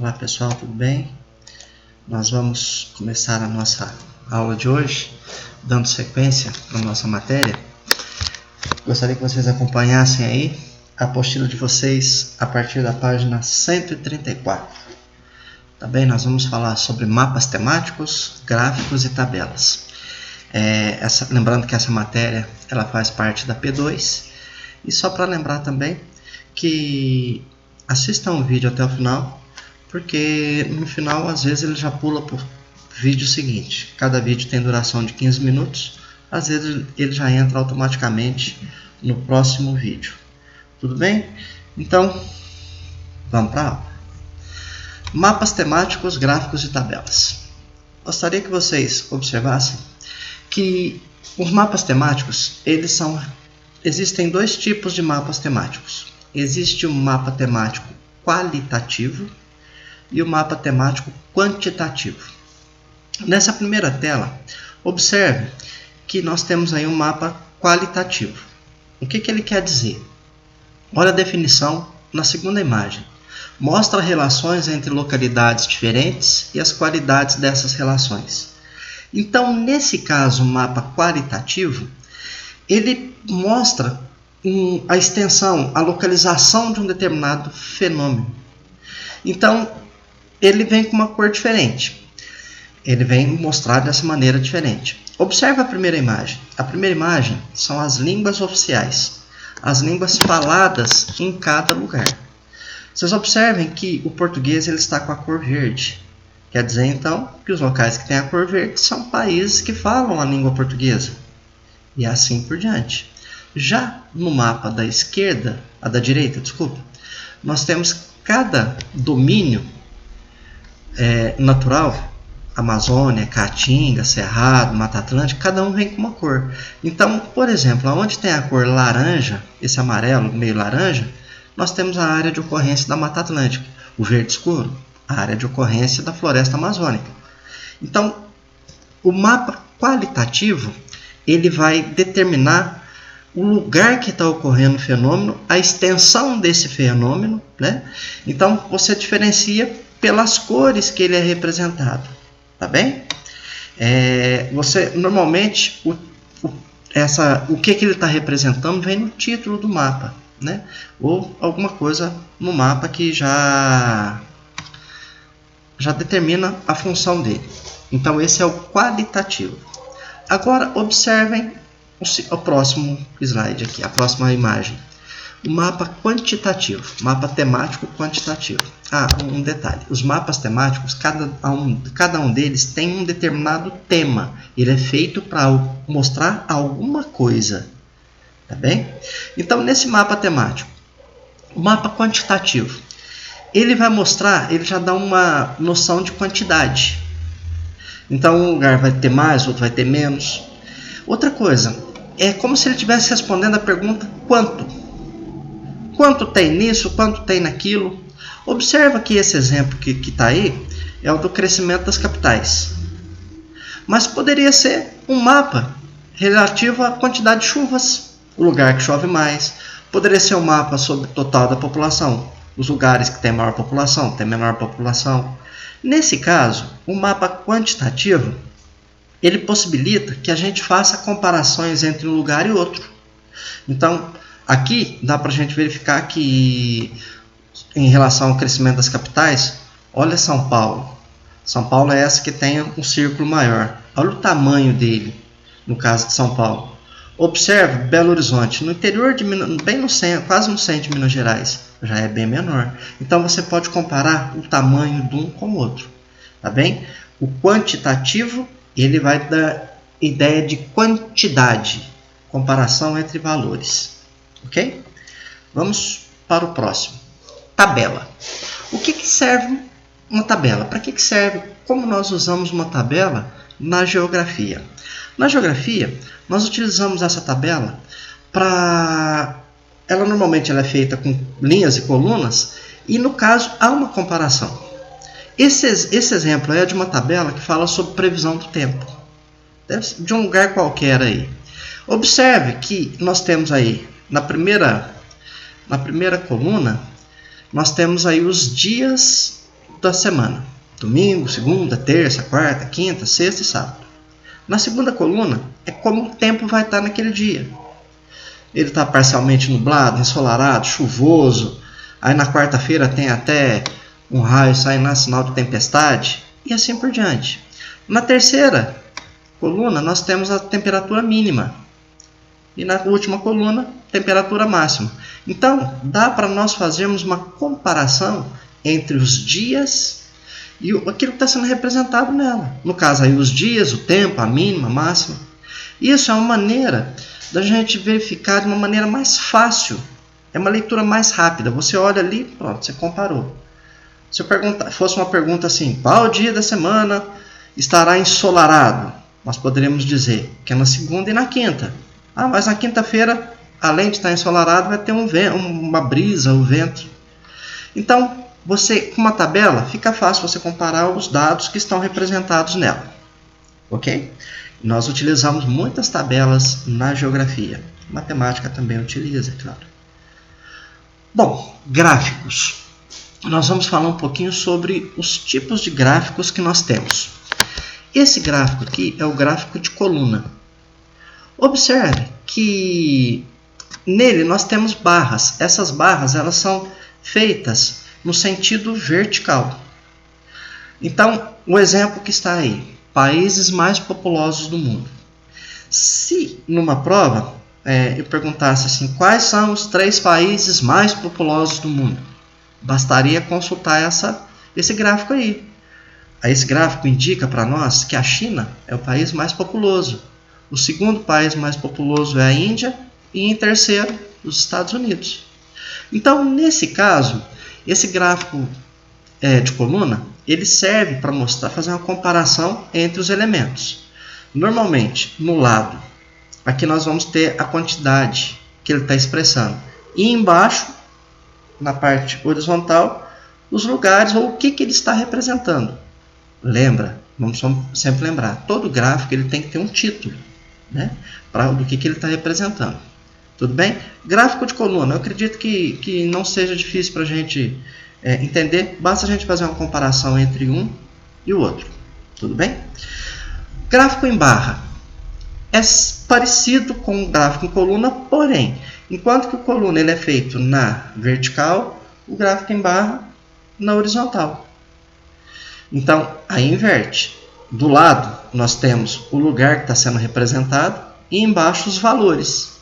Olá pessoal, tudo bem? Nós vamos começar a nossa aula de hoje, dando sequência à nossa matéria. Gostaria que vocês acompanhassem aí a apostila de vocês a partir da página 134. Também nós vamos falar sobre mapas temáticos, gráficos e tabelas. Lembrando que essa matéria ela faz parte da P2. E só para lembrar também que assistam o vídeo até o final, porque no final às vezes ele já pula para o vídeo seguinte. Cada vídeo tem duração de 15 minutos, às vezes ele já entra automaticamente no próximo vídeo. Tudo bem? Então, vamos para a aula. Mapas temáticos, gráficos e tabelas. Gostaria que vocês observassem que os mapas temáticos, existem dois tipos de mapas temáticos. Existe o mapa temático qualitativo e o mapa temático quantitativo. Nessa primeira tela, observe que nós temos aí um mapa qualitativo. O que ele quer dizer? Olha a definição na segunda imagem. Mostra relações entre localidades diferentes e as qualidades dessas relações. Então, nesse caso, o mapa qualitativo, ele mostra a extensão, a localização de um determinado fenômeno. Então, ele vem com uma cor diferente. Ele vem mostrar dessa maneira diferente. Observe a primeira imagem. A primeira imagem são as línguas oficiais, as línguas faladas em cada lugar. Vocês observem que o português ele está com a cor verde. Quer dizer, então, que os locais que têm a cor verde são países que falam a língua portuguesa. E assim por diante. Já no mapa da esquerda, da direita, desculpa, nós temos cada domínio natural, Amazônia, Caatinga, Cerrado, Mata Atlântica, cada um vem com uma cor. Então, por exemplo, onde tem a cor laranja, esse amarelo meio laranja, nós temos a área de ocorrência da Mata Atlântica. O verde escuro, a área de ocorrência da floresta amazônica. Então, o mapa qualitativo, ele vai determinar o lugar que está ocorrendo o fenômeno, a extensão desse fenômeno, né? Então, você diferencia pelas cores que ele é representado, tá bem? Normalmente, o que ele está representando vem no título do mapa, né? Ou alguma coisa no mapa que já determina a função dele. Então, esse é o qualitativo. Agora, observem o próximo slide aqui, a próxima imagem. O mapa quantitativo, mapa temático quantitativo. Um detalhe, os mapas temáticos, cada um deles tem um determinado tema. Ele é feito para mostrar alguma coisa, tá bem? Então, nesse mapa temático, o mapa quantitativo, ele vai mostrar, ele já dá uma noção de quantidade. Então, um lugar vai ter mais, outro vai ter menos. Outra coisa, é como se ele estivesse respondendo a pergunta quanto. Quanto tem nisso, quanto tem naquilo. Observa que esse exemplo que está aí é o do crescimento das capitais. Mas poderia ser um mapa relativo à quantidade de chuvas, o lugar que chove mais. Poderia ser um mapa sobre o total da população, os lugares que têm maior população, têm menor população. Nesse caso, o mapa quantitativo, ele possibilita que a gente faça comparações entre um lugar e outro. Então, aqui dá para a gente verificar que, em relação ao crescimento das capitais, olha São Paulo. São Paulo é essa que tem um círculo maior. Olha o tamanho dele, no caso de São Paulo. Observe Belo Horizonte, no interior de Minas, bem no centro, quase no centro de Minas Gerais, já é bem menor. Então você pode comparar o tamanho de um com o outro, tá bem? O quantitativo, ele vai dar ideia de quantidade, comparação entre valores, ok? Vamos para o próximo. Tabela. O que serve uma tabela? Para que serve? Como nós usamos uma tabela na geografia? Na geografia, nós utilizamos essa tabela normalmente ela é feita com linhas e colunas, e no caso há uma comparação. Esse exemplo é de uma tabela que fala sobre previsão do tempo, de um lugar qualquer aí. Observe que nós temos aí, na primeira coluna, nós temos aí os dias da semana. Domingo, segunda, terça, quarta, quinta, sexta e sábado. Na segunda coluna é como o tempo vai estar naquele dia. Ele está parcialmente nublado, ensolarado, chuvoso. Aí na quarta-feira tem até um raio saindo lá, sinal de tempestade. E assim por diante. Na terceira coluna nós temos a temperatura mínima. E na última coluna, temperatura máxima. Então, dá para nós fazermos uma comparação entre os dias e aquilo que está sendo representado nela. No caso, aí, os dias, o tempo, a mínima, a máxima. Isso é uma maneira da gente verificar de uma maneira mais fácil. É uma leitura mais rápida. Você olha ali, pronto, você comparou. Se eu fosse uma pergunta assim, qual dia da semana estará ensolarado? Nós poderíamos dizer que é na segunda e na quinta. Ah, mas na quinta-feira, além de estar ensolarado, vai ter uma brisa, um vento. Então, com uma tabela, fica fácil você comparar os dados que estão representados nela. Ok? Nós utilizamos muitas tabelas na geografia. Matemática também utiliza, é claro. Bom, gráficos. Nós vamos falar um pouquinho sobre os tipos de gráficos que nós temos. Esse gráfico aqui é o gráfico de coluna. Observe que nele nós temos barras. Essas barras elas são feitas no sentido vertical. Então, o exemplo que está aí, países mais populosos do mundo. Se numa prova eu perguntasse assim, quais são os 3 países mais populosos do mundo? Bastaria consultar esse gráfico aí. Esse gráfico indica para nós que a China é o país mais populoso. O segundo país mais populoso é a Índia e em terceiro, os Estados Unidos. Então, nesse caso, esse gráfico de coluna, ele serve para fazer uma comparação entre os elementos. Normalmente, no lado, aqui nós vamos ter a quantidade que ele está expressando. E embaixo, na parte horizontal, os lugares ou o que ele está representando. Lembra, vamos sempre lembrar, todo gráfico ele tem que ter um título, né, do que ele está representando. Tudo bem? Gráfico de coluna, eu acredito que não seja difícil para a gente entender, basta a gente fazer uma comparação entre um e o outro. Tudo bem? Gráfico em barra é parecido com o gráfico em coluna, porém, enquanto que o coluna ele é feito na vertical, o gráfico em barra na horizontal. Então, aí inverte. Do lado, nós temos o lugar que está sendo representado e embaixo os valores.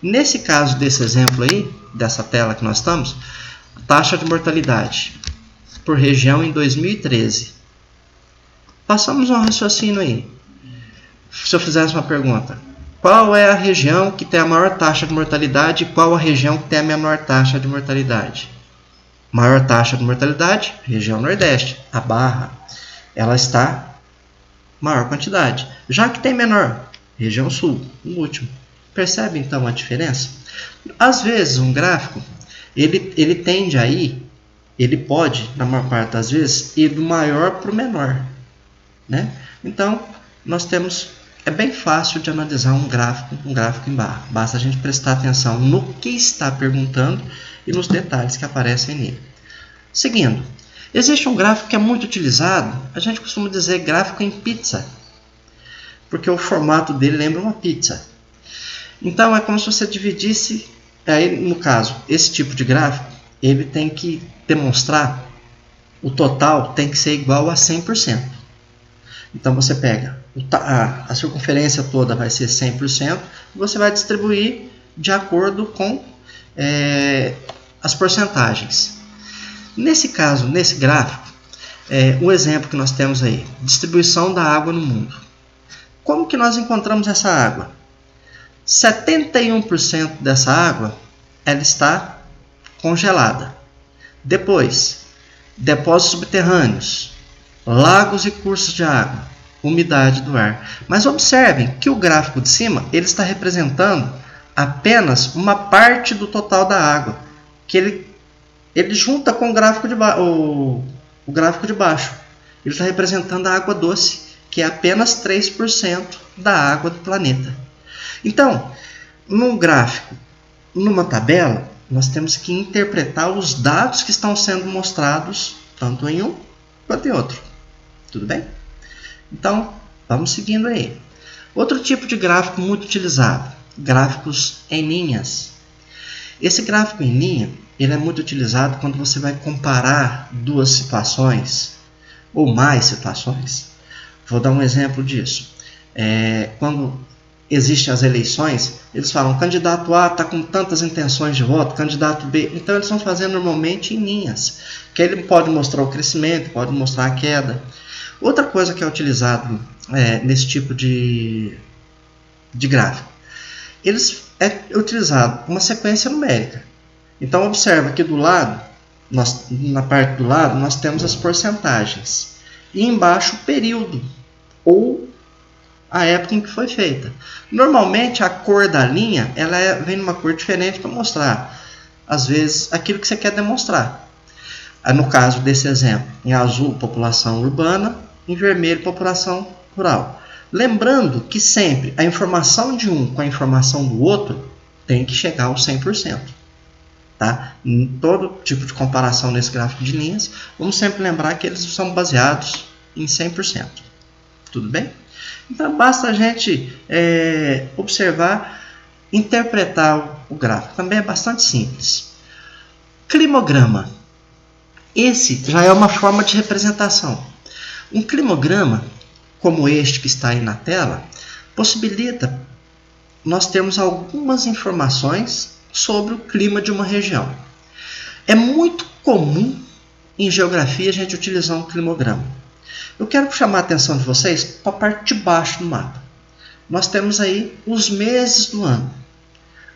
Nesse caso desse exemplo aí, dessa tela que nós estamos, taxa de mortalidade por região em 2013. Passamos um raciocínio aí. Se eu fizesse uma pergunta, qual é a região que tem a maior taxa de mortalidade e qual a região que tem a menor taxa de mortalidade? Maior taxa de mortalidade, região Nordeste. A barra, ela está maior quantidade. Já que tem menor, região Sul, o último. Percebe então a diferença? Às vezes um gráfico, ele tende a ir, ele pode, na maior parte das vezes, ir do maior para o menor, né? Então, nós temos, é bem fácil de analisar um gráfico em barra. Basta a gente prestar atenção no que está perguntando e nos detalhes que aparecem nele. Seguindo, existe um gráfico que é muito utilizado, a gente costuma dizer gráfico em pizza, porque o formato dele lembra uma pizza. Então é como se você dividisse, aí no caso, esse tipo de gráfico, ele tem que demonstrar, o total tem que ser igual a 100%. Então você pega, a circunferência toda vai ser 100%, e você vai distribuir de acordo com as porcentagens. Nesse caso, nesse gráfico, o exemplo que nós temos aí, distribuição da água no mundo. Como que nós encontramos essa água? 71% dessa água ela está congelada. Depois, depósitos subterrâneos, lagos e cursos de água, umidade do ar. Mas observem que o gráfico de cima ele está representando apenas uma parte do total da água, que ele junta com o gráfico de baixo. Ele está representando a água doce, que é apenas 3% da água do planeta. Então, num gráfico, numa tabela, nós temos que interpretar os dados que estão sendo mostrados tanto em um quanto em outro. Tudo bem? Então, vamos seguindo aí. Outro tipo de gráfico muito utilizado, gráficos em linhas. Esse gráfico em linha, ele é muito utilizado quando você vai comparar duas situações ou mais situações. Vou dar um exemplo disso. Quando existem as eleições, eles falam, candidato A está com tantas intenções de voto, candidato B. Então, eles vão fazendo normalmente em linhas, que ele pode mostrar o crescimento, pode mostrar a queda. Outra coisa que é utilizado nesse tipo de gráfico, é utilizado uma sequência numérica. Então, observa aqui do lado, na parte do lado, nós temos as porcentagens. E embaixo o período, ou a época em que foi feita. Normalmente, a cor da linha vem numa cor diferente para mostrar, às vezes, aquilo que você quer demonstrar. No caso desse exemplo, em azul, população urbana, em vermelho, população rural. Lembrando que sempre a informação de um com a informação do outro tem que chegar ao 100%. Tá? Em todo tipo de comparação nesse gráfico de linhas, vamos sempre lembrar que eles são baseados em 100%. Tudo bem? Então, basta a gente observar, interpretar o gráfico. Também é bastante simples. Climograma. Esse já é uma forma de representação. Um climograma, como este que está aí na tela, possibilita nós termos algumas informações sobre o clima de uma região. É muito comum em geografia a gente utilizar um climograma. Eu quero chamar a atenção de vocês para a parte de baixo do mapa. Nós temos aí os meses do ano.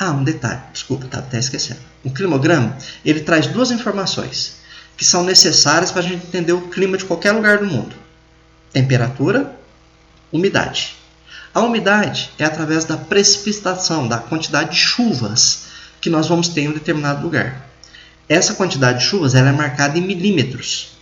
Um detalhe, desculpa, estava até esquecendo. O climograma, ele traz duas informações que são necessárias para a gente entender o clima de qualquer lugar do mundo. Temperatura, umidade. A umidade é através da precipitação, da quantidade de chuvas que nós vamos ter em um determinado lugar. Essa quantidade de chuvas ela é marcada em milímetros.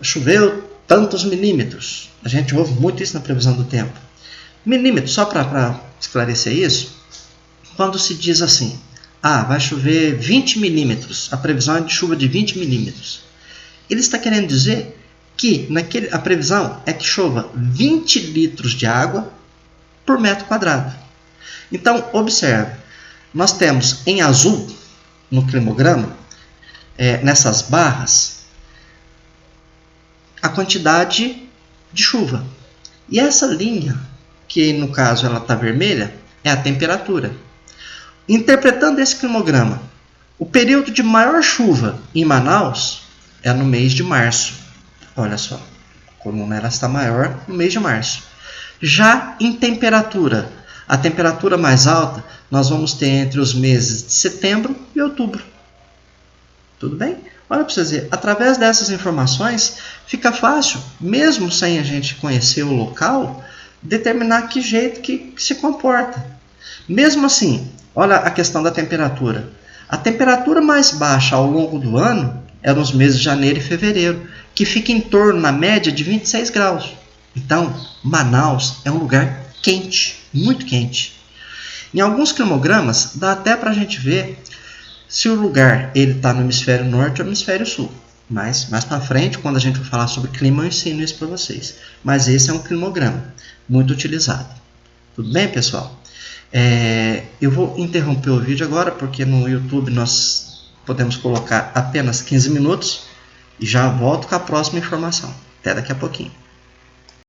Choveu tantos milímetros. A gente ouve muito isso na previsão do tempo. Milímetros, só para esclarecer isso, quando se diz assim, vai chover 20 milímetros, a previsão é de chuva de 20 milímetros. Ele está querendo dizer que a previsão é que chova 20 litros de água por metro quadrado. Então, observe, nós temos em azul, no climograma, nessas barras, a quantidade de chuva. E essa linha, que no caso ela está vermelha, é a temperatura. Interpretando esse climograma, o período de maior chuva em Manaus é no mês de março. Olha só, a coluna ela está maior no mês de março. Já em temperatura, a temperatura mais alta nós vamos ter entre os meses de setembro e outubro. Tudo bem? Olha para vocês verem, através dessas informações fica fácil, mesmo sem a gente conhecer o local, determinar que jeito que se comporta. Mesmo assim, olha a questão da temperatura. A temperatura mais baixa ao longo do ano é nos meses de janeiro e fevereiro, que fica em torno, na média, de 26 graus. Então, Manaus é um lugar quente, muito quente. Em alguns climogramas, dá até para a gente ver se o lugar está no hemisfério norte ou no hemisfério sul. Mas mais para frente, quando a gente for falar sobre clima, eu ensino isso para vocês. Mas esse é um climograma, muito utilizado. Tudo bem, pessoal? Eu vou interromper o vídeo agora, porque no YouTube nós podemos colocar apenas 15 minutos e já volto com a próxima informação. Até daqui a pouquinho.